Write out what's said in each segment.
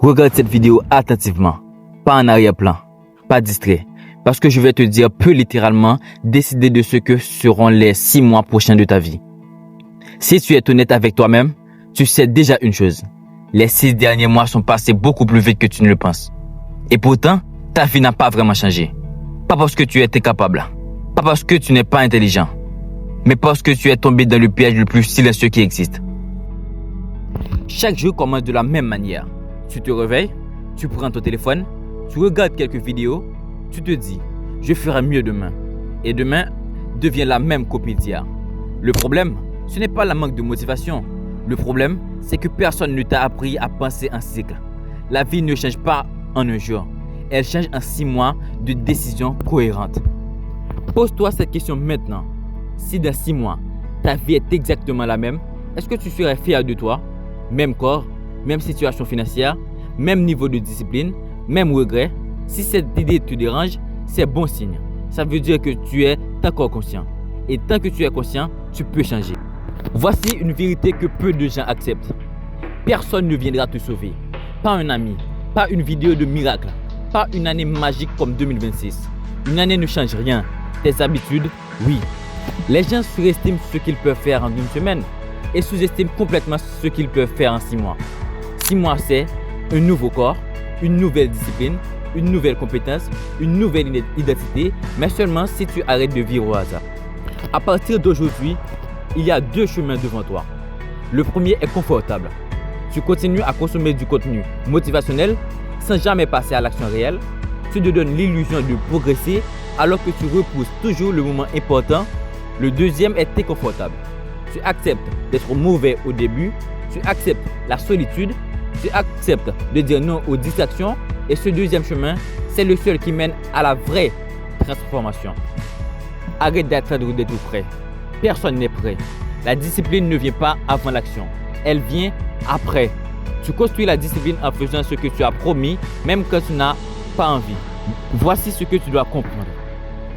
Regarde cette vidéo attentivement, pas en arrière-plan, pas distrait, parce que je vais te dire peux littéralement décider de ce que seront les 6 mois prochains de ta vie. Si tu es honnête avec toi-même, tu sais déjà une chose. Les 6 derniers mois sont passés beaucoup plus vite que tu ne le penses. Et pourtant, ta vie n'a pas vraiment changé. Pas parce que tu étais capable, pas parce que tu n'es pas intelligent, mais parce que tu es tombé dans le piège le plus silencieux qui existe. Chaque jour commence de la même manière. Tu te réveilles, tu prends ton téléphone, tu regardes quelques vidéos, tu te dis « je ferai mieux demain ». Et demain devient la même copie d'hier. Le problème, ce n'est pas la manque de motivation. Le problème, c'est que personne ne t'a appris à penser en cycle. La vie ne change pas en un jour. Elle change en 6 mois de décisions cohérentes. Pose-toi cette question maintenant. Si dans 6 mois, ta vie est exactement la même, est-ce que tu serais fier de toi? Même corps, même situation financière, même niveau de discipline, même regret. Si cette idée te dérange, c'est bon signe. Ça veut dire que tu es encore conscient. Et tant que tu es conscient, tu peux changer. Voici une vérité que peu de gens acceptent. Personne ne viendra te sauver. Pas un ami, pas une vidéo de miracle, pas une année magique comme 2026. Une année ne change rien. Tes habitudes, oui. Les gens surestiment ce qu'ils peuvent faire en une semaine et sous-estiment complètement ce qu'ils peuvent faire en 6 mois. 6 mois, c'est un nouveau corps, une nouvelle discipline, une nouvelle compétence, une nouvelle identité, mais seulement si tu arrêtes de vivre au hasard. À partir d'aujourd'hui, il y a 2 chemins devant toi. Le premier est confortable. Tu continues à consommer du contenu motivationnel sans jamais passer à l'action réelle. Tu te donnes l'illusion de progresser alors que tu repousses toujours le moment important. Le deuxième est inconfortable. Tu acceptes d'être mauvais au début, tu acceptes la solitude, tu acceptes de dire non aux distractions et ce deuxième chemin, c'est le seul qui mène à la vraie transformation. Arrête d'attendre d'être prêt. Personne n'est prêt. La discipline ne vient pas avant l'action. Elle vient après. Tu construis la discipline en faisant ce que tu as promis, même quand tu n'as pas envie. Voici ce que tu dois comprendre.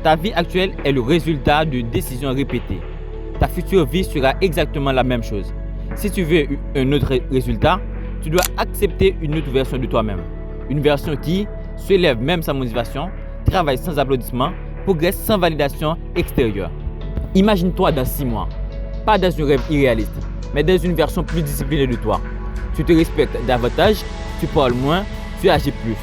Ta vie actuelle est le résultat de décisions répétées. Ta future vie sera exactement la même chose. Si tu veux un autre résultat, tu dois accepter une autre version de toi-même. Une version qui se lève même sans motivation, travaille sans applaudissements, progresse sans validation extérieure. Imagine-toi dans 6 mois, pas dans un rêve irréaliste, mais dans une version plus disciplinée de toi. Tu te respectes davantage, tu parles moins, tu agis plus.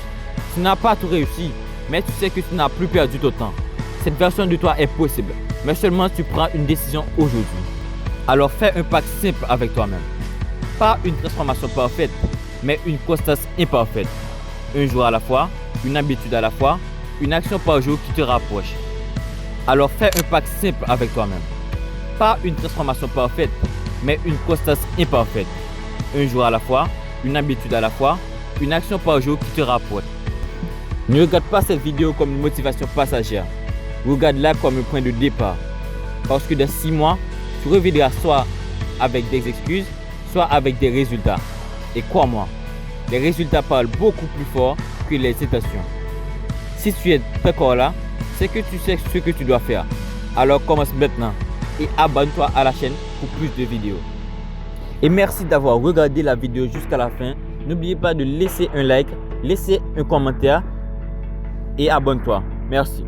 Tu n'as pas tout réussi, mais tu sais que tu n'as plus perdu ton temps. Cette version de toi est possible, mais seulement tu prends une décision aujourd'hui. Alors fais un pacte simple avec toi-même. Pas une transformation parfaite, mais une constance imparfaite. Un jour à la fois, une habitude à la fois, une action par jour qui te rapproche. Alors fais un pacte simple avec toi-même. Pas une transformation parfaite, mais une constance imparfaite. Un jour à la fois, une habitude à la fois, une action par jour qui te rapproche. Ne regarde pas cette vidéo comme une motivation passagère. Regarde-la comme un point de départ. Parce que dans 6 mois, tu reviendras soit avec des excuses, soit avec des résultats. Et crois-moi, les résultats parlent beaucoup plus fort que les citations. Si tu es encore là, c'est que tu sais ce que tu dois faire. Alors commence maintenant et abonne-toi à la chaîne pour plus de vidéos. Et merci d'avoir regardé la vidéo jusqu'à la fin. N'oubliez pas de laisser un like, laisser un commentaire et abonne-toi. Merci.